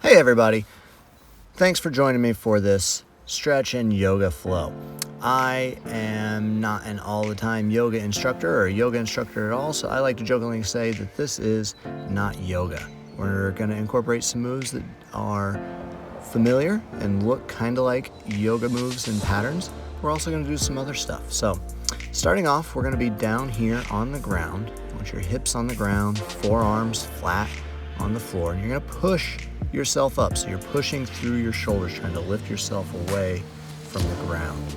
Hey everybody, thanks for joining me for this stretch and yoga flow. I am not an all-the-time yoga instructor or a yoga instructor at all, so I like to jokingly say that this is not yoga. We're going to incorporate some moves that are familiar and look kind of like yoga moves and patterns. We're also going to do some other stuff. So starting off, we're going to be down here on the ground. I want your hips on the ground, forearms flat on the floor, and you're going to push yourself up. So you're pushing through your shoulders, trying to lift yourself away from the ground.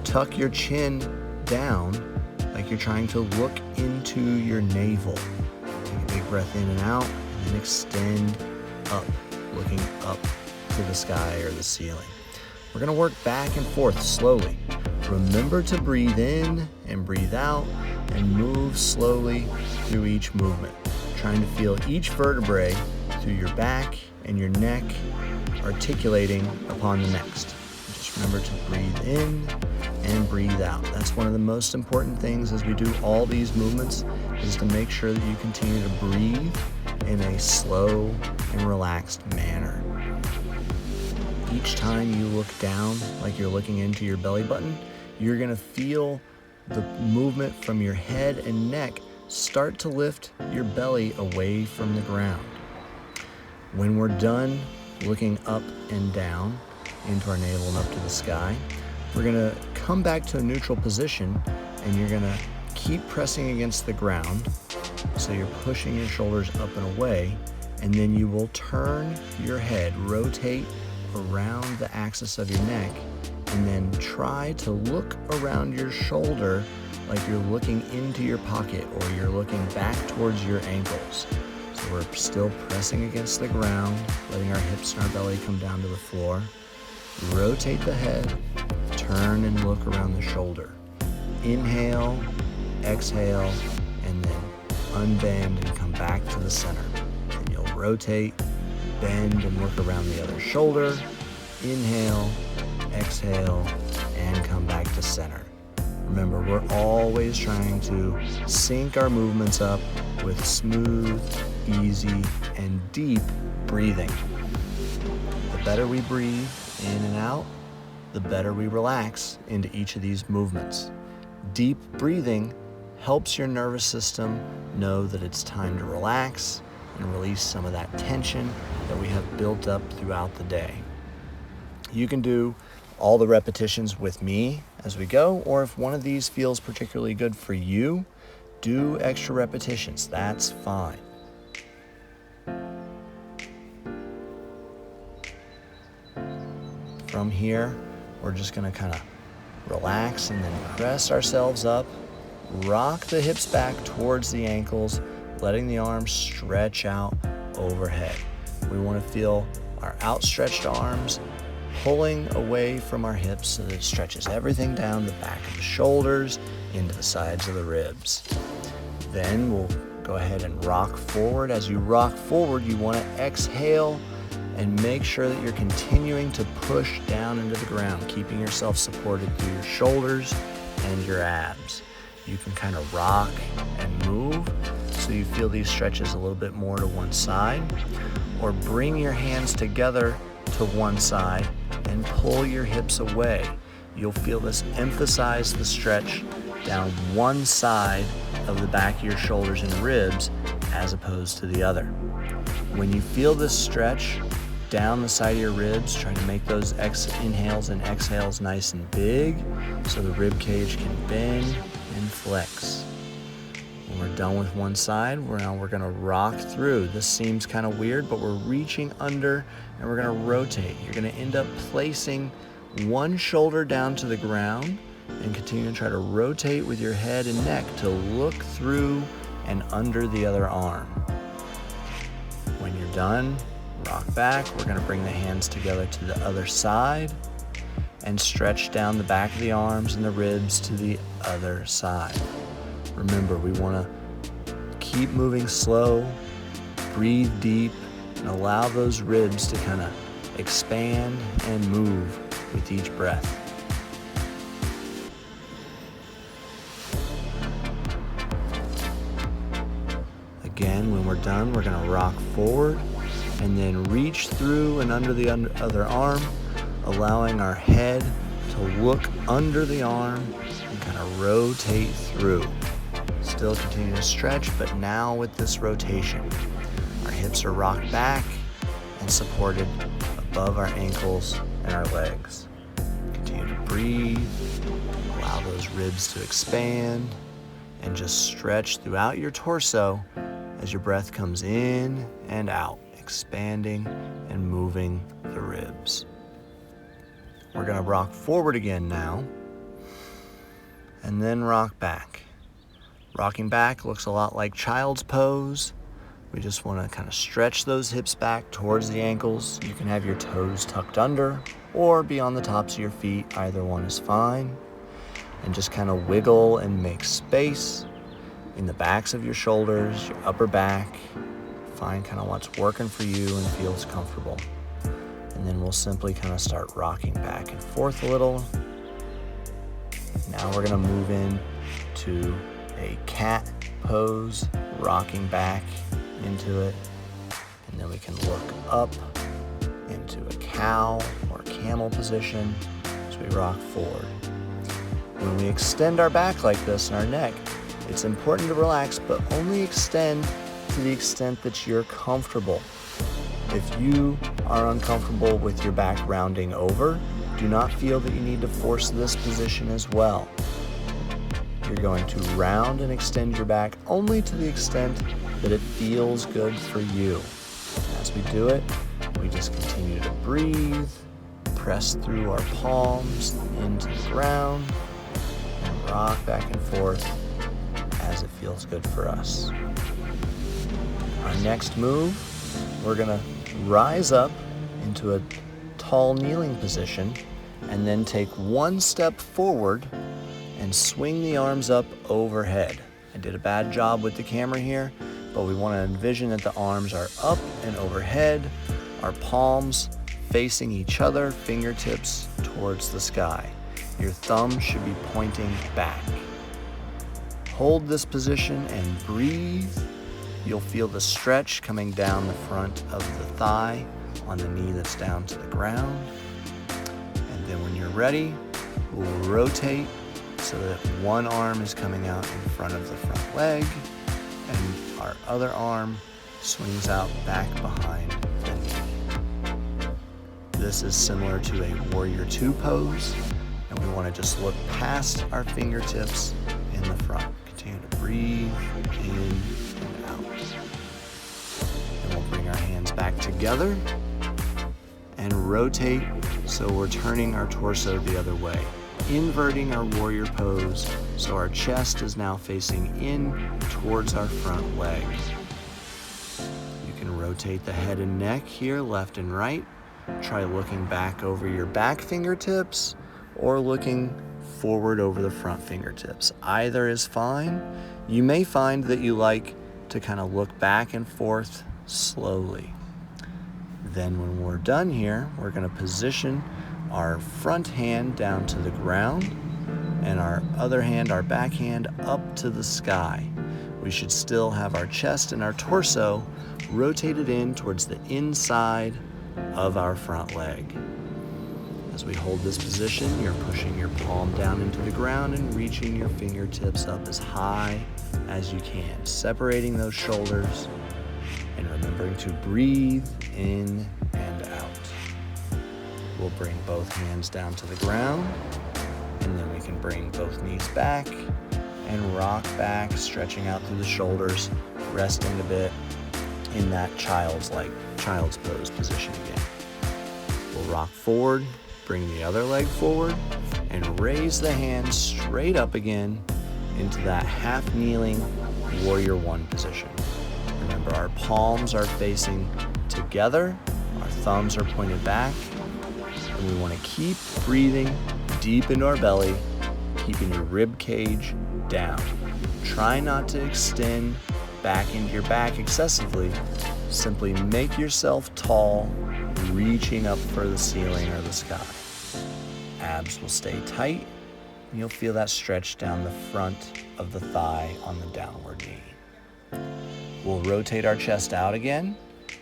Tuck your chin down like you're trying to look into your navel. Take a big breath in and out, and then extend up, looking up to the sky or the ceiling. We're going to work back and forth slowly. Remember to breathe in and breathe out and move slowly through each movement, trying to feel each vertebrae through your back and your neck articulating upon the next. Just remember to breathe in and breathe out. That's one of the most important things as we do all these movements, is to make sure that you continue to breathe in a slow and relaxed manner. Each time you look down like you're looking into your belly button, you're going to feel the movement from your head and neck start to lift your belly away from the ground. When we're done looking up and down into our navel and up to the sky, we're going to come back to a neutral position, and you're going to keep pressing against the ground. So you're pushing your shoulders up and away, and then you will turn your head, rotate around the axis of your neck, and then try to look around your shoulder like you're looking into your pocket or you're looking back towards your ankles. So we're still pressing against the ground, letting our hips and our belly come down to the floor. Rotate the head, turn and look around the shoulder. Inhale, exhale, and then unbend and come back to the center. And you'll rotate, bend, and look around the other shoulder. Inhale, exhale, and come back to center. Remember, we're always trying to sync our movements up with smooth, easy, and deep breathing. The better we breathe in and out, the better we relax into each of these movements. Deep breathing helps your nervous system know that it's time to relax and release some of that tension that we have built up throughout the day. You can do all the repetitions with me as we go, or if one of these feels particularly good for you, do extra repetitions. That's fine. From here, we're just going to kind of relax and then press ourselves up, rock the hips back towards the ankles, letting the arms stretch out overhead. We want to feel our outstretched arms pulling away from our hips so that it stretches everything down the back of the shoulders into the sides of the ribs. Then we'll go ahead and rock forward. As you rock forward, you want to exhale and make sure that you're continuing to push down into the ground, keeping yourself supported through your shoulders and your abs. You can kind of rock and move so you feel these stretches a little bit more to one side, or bring your hands together to one side and pull your hips away. You'll feel this emphasize the stretch down one side of the back of your shoulders and ribs as opposed to the other. When you feel this stretch down the side of your ribs, trying to make those inhales and exhales nice and big so the rib cage can bend and flex. When we're done with one side, we're going to rock through. This seems kind of weird, but we're reaching under and we're going to rotate. You're going to end up placing one shoulder down to the ground and continue to try to rotate with your head and neck to look through and under the other arm. When you're done, rock back. We're going to bring the hands together to the other side and stretch down the back of the arms and the ribs to the other side. Remember, we want to keep moving slow, breathe deep, and allow those ribs to kind of expand and move with each breath. Again, when we're done, we're going to rock forward, and then reach through and under the other arm, allowing our head to look under the arm and kind of rotate through. Still continue to stretch, but now with this rotation, our hips are rocked back and supported above our ankles and our legs. Continue to breathe, allow those ribs to expand, and just stretch throughout your torso as your breath comes in and out, expanding and moving the ribs. We're going to rock forward again now, and then rock back. Rocking back looks a lot like child's pose. We just want to kind of stretch those hips back towards the ankles. You can have your toes tucked under or be on the tops of your feet. Either one is fine. And just kind of wiggle and make space in the backs of your shoulders, your upper back. Find kind of what's working for you and feels comfortable. And then we'll simply kind of start rocking back and forth a little. Now we're going to move in to a cat pose, rocking back into it. And then we can look up into a cow or camel position as we rock forward. When we extend our back like this and our neck, it's important to relax, but only extend to the extent that you're comfortable. If you are uncomfortable with your back rounding over, do not feel that you need to force this position as well. You're going to round and extend your back only to the extent that it feels good for you. As we do it, we just continue to breathe, press through our palms into the ground, and rock back and forth as it feels good for us. Our next move, we're gonna rise up into a tall kneeling position and then take one step forward and swing the arms up overhead. I did a bad job with the camera here, but we want to envision that the arms are up and overhead, our palms facing each other, fingertips towards the sky. Your thumb should be pointing back. Hold this position and breathe. You'll feel the stretch coming down the front of the thigh on the knee that's down to the ground. And then when you're ready, we'll rotate so that one arm is coming out in front of the front leg and our other arm swings out back behind the knee. This is similar to a Warrior II pose, and we want to just look past our fingertips in the front. Continue to breathe in and out. And we'll bring our hands back together and rotate so we're turning our torso the other way. Inverting our warrior pose so our chest is now facing in towards our front leg. You can rotate the head and neck here, left and right. Try looking back over your back fingertips or looking forward over the front fingertips. Either is fine. You may find that you like to kind of look back and forth slowly. Then when we're done here, we're going to position our front hand down to the ground and our other hand, our back hand, up to the sky. We should still have our chest and our torso rotated in towards the inside of our front leg. As we hold this position, you're pushing your palm down into the ground and reaching your fingertips up as high as you can, separating those shoulders and remembering to breathe in and out. We'll bring both hands down to the ground, and then we can bring both knees back and rock back, stretching out through the shoulders, resting a bit in that child's pose position again. We'll rock forward, bring the other leg forward, and raise the hands straight up again into that half kneeling Warrior I position. Remember, our palms are facing together, our thumbs are pointed back, and we want to keep breathing deep into our belly, keeping your rib cage down. Try not to extend back into your back excessively. Simply make yourself tall, reaching up for the ceiling or the sky. Abs will stay tight, and you'll feel that stretch down the front of the thigh on the downward knee. We'll rotate our chest out again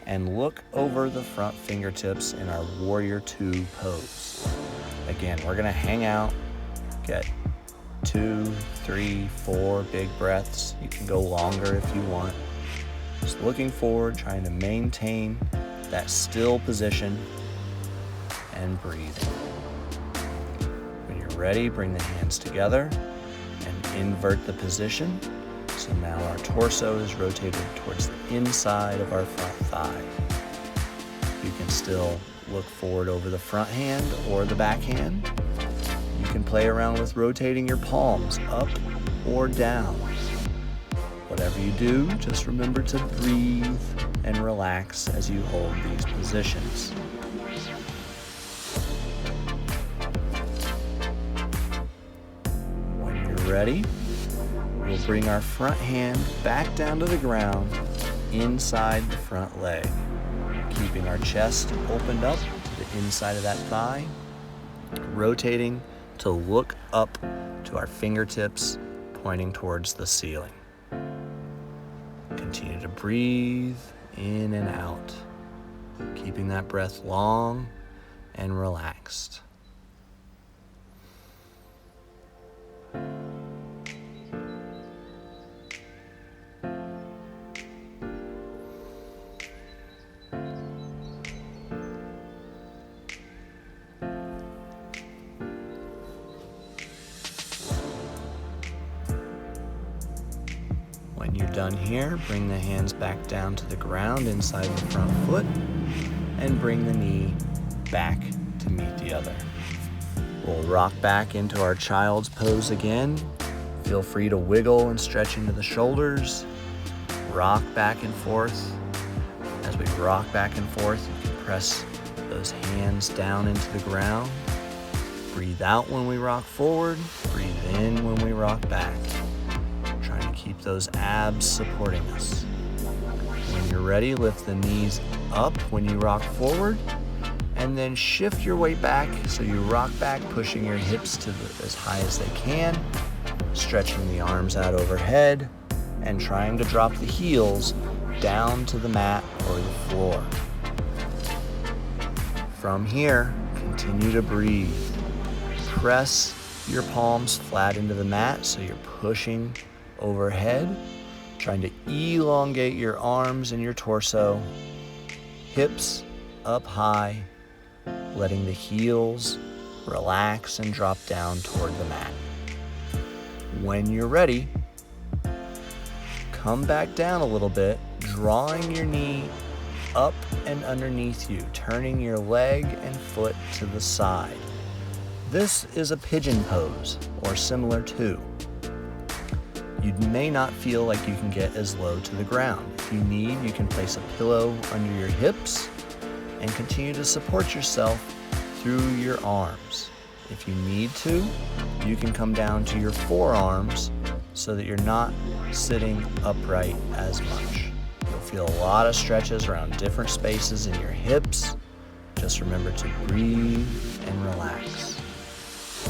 and look over the front fingertips in our Warrior 2 pose. Again, we're gonna hang out, get 2, 3, 4 big breaths. You can go longer if you want. Just looking forward, trying to maintain that still position and breathing. When you're ready, bring the hands together and invert the position. So now our torso is rotated towards the inside of our front thigh. You can still look forward over the front hand or the back hand. You can play around with rotating your palms up or down. Whatever you do, just remember to breathe and relax as you hold these positions. When you're ready, we'll bring our front hand back down to the ground inside the front leg, keeping our chest opened up to the inside of that thigh, rotating to look up to our fingertips pointing towards the ceiling. Continue to breathe in and out, keeping that breath long and relaxed. When you're done here, bring the hands back down to the ground inside the front foot and bring the knee back to meet the other. We'll rock back into our child's pose again. Feel free to wiggle and stretch into the shoulders. Rock back and forth. As we rock back and forth, you can press those hands down into the ground. Breathe out when we rock forward. Breathe in when we rock back. Keep those abs supporting us. When you're ready, lift the knees up when you rock forward, and then shift your weight back so you rock back, pushing your hips to as high as they can, stretching the arms out overhead, and trying to drop the heels down to the mat or the floor. From here, continue to breathe. Press your palms flat into the mat so you're pushing overhead, trying to elongate your arms and your torso, hips up high, letting the heels relax and drop down toward the mat. When you're ready, come back down a little bit, drawing your knee up and underneath you, turning your leg and foot to the side. This is a pigeon pose, or similar to. You may not feel like you can get as low to the ground. If you need, you can place a pillow under your hips and continue to support yourself through your arms. If you need to, you can come down to your forearms so that you're not sitting upright as much. You'll feel a lot of stretches around different spaces in your hips. Just remember to breathe and relax.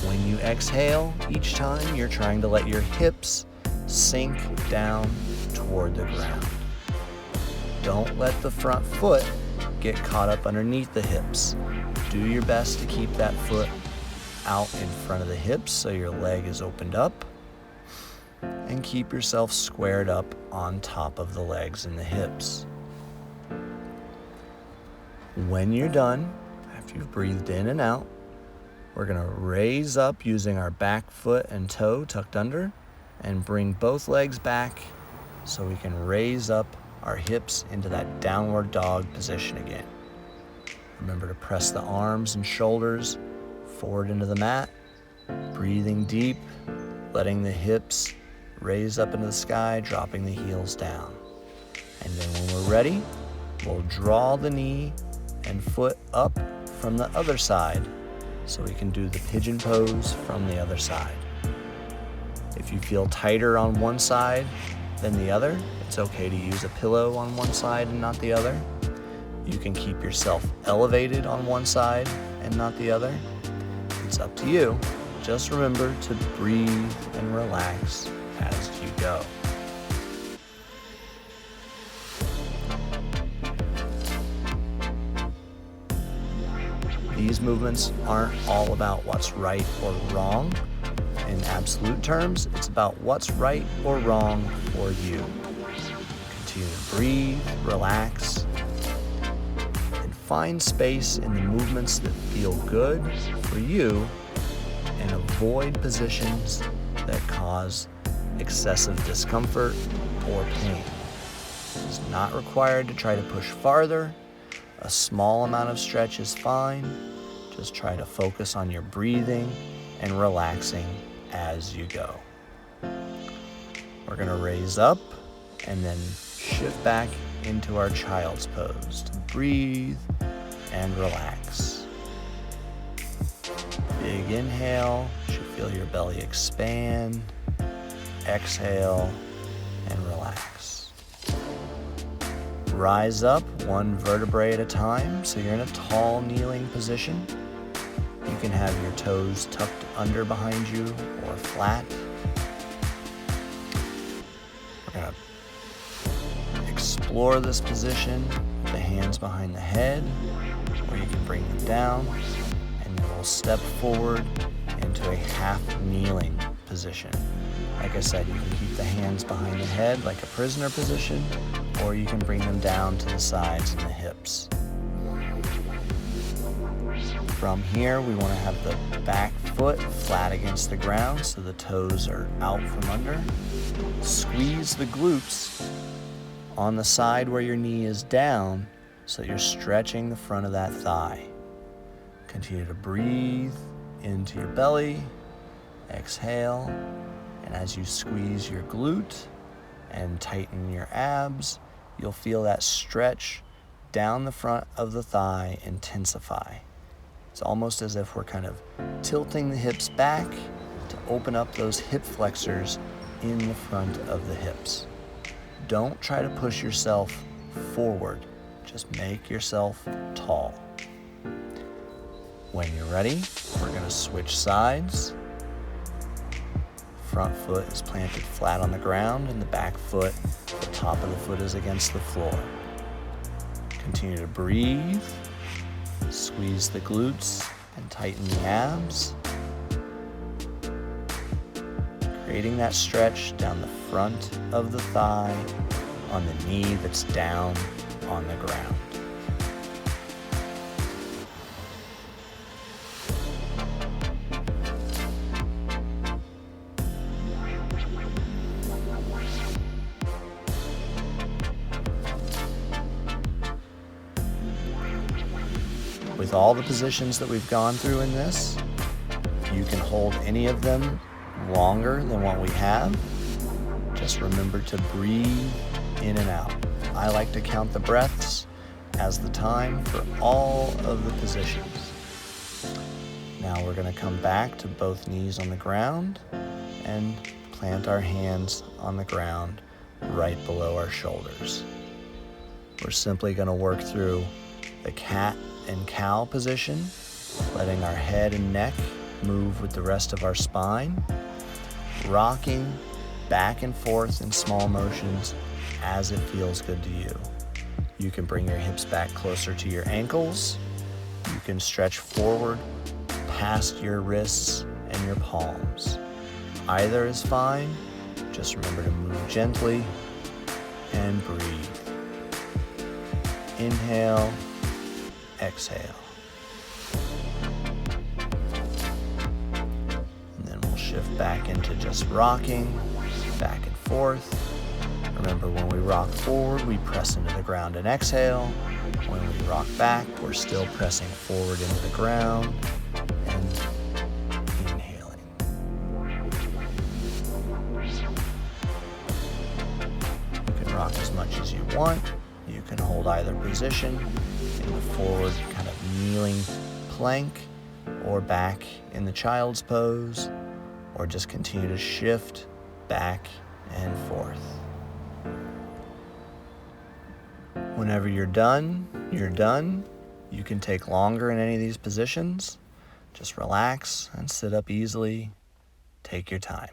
When you exhale, each time you're trying to let your hips sink down toward the ground. Don't let the front foot get caught up underneath the hips. Do your best to keep that foot out in front of the hips so your leg is opened up, and keep yourself squared up on top of the legs and the hips. When you're done, after you've breathed in and out, we're going to raise up using our back foot and toe tucked under, and bring both legs back so we can raise up our hips into that downward dog position again. Remember to press the arms and shoulders forward into the mat, breathing deep, letting the hips raise up into the sky, dropping the heels down. And then when we're ready, we'll draw the knee and foot up from the other side so we can do the pigeon pose from the other side. If you feel tighter on one side than the other, it's okay to use a pillow on one side and not the other. You can keep yourself elevated on one side and not the other. It's up to you. Just remember to breathe and relax as you go. these movements aren't all about what's right or wrong in absolute terms. It's about what's right or wrong for you. Continue to breathe, relax, and find space in the movements that feel good for you, and avoid positions that cause excessive discomfort or pain. It's not required to try to push farther. A small amount of stretch is fine. Just try to focus on your breathing and relaxing as you go. We're going to raise up and then shift back into our child's pose to breathe and relax. Big inhale, you should feel your belly expand. Exhale and relax. Rise up one vertebrae at a time, so you're in a tall kneeling position. You can have your toes tucked under behind you or flat. We're going to explore this position with the hands behind the head, or you can bring them down, and then we'll step forward into a half kneeling position. Like I said, you can keep the hands behind the head like a prisoner position, or you can bring them down to the sides and the hips. From here, we want to have the back foot flat against the ground so the toes are out from under. Squeeze the glutes on the side where your knee is down so that you're stretching the front of that thigh. Continue to breathe into your belly. Exhale. And as you squeeze your glute and tighten your abs, you'll feel that stretch down the front of the thigh intensify. It's almost as if we're kind of tilting the hips back to open up those hip flexors in the front of the hips. Don't try to push yourself forward. Just make yourself tall. When you're ready, we're going to switch sides. Front foot is planted flat on the ground, and the back foot, the top of the foot is against the floor. Continue to breathe, squeeze the glutes and tighten the abs, creating that stretch down the front of the thigh on the knee that's down on the ground. With all the positions that we've gone through in this, you can hold any of them longer than what we have. Just remember to breathe in and out. I like to count the breaths as the time for all of the positions. Now we're going to come back to both knees on the ground and plant our hands on the ground right below our shoulders. We're simply going to work through the cat and cow position, letting our head and neck move with the rest of our spine, rocking back and forth in small motions as it feels good to you. You can bring your hips back closer to your ankles. You can stretch forward past your wrists and your palms. Either is fine. Just remember to move gently and breathe. Inhale. Exhale. And then we'll shift back into just rocking, back and forth. Remember, when we rock forward, we press into the ground and exhale. When we rock back, we're still pressing forward into the ground and inhaling. You can rock as much as you want. You can hold either position in the forward kind of kneeling plank, or back in the child's pose, or just continue to shift back and forth. Whenever you're done, you're done. You can take longer in any of these positions. Just relax and sit up easily. Take your time.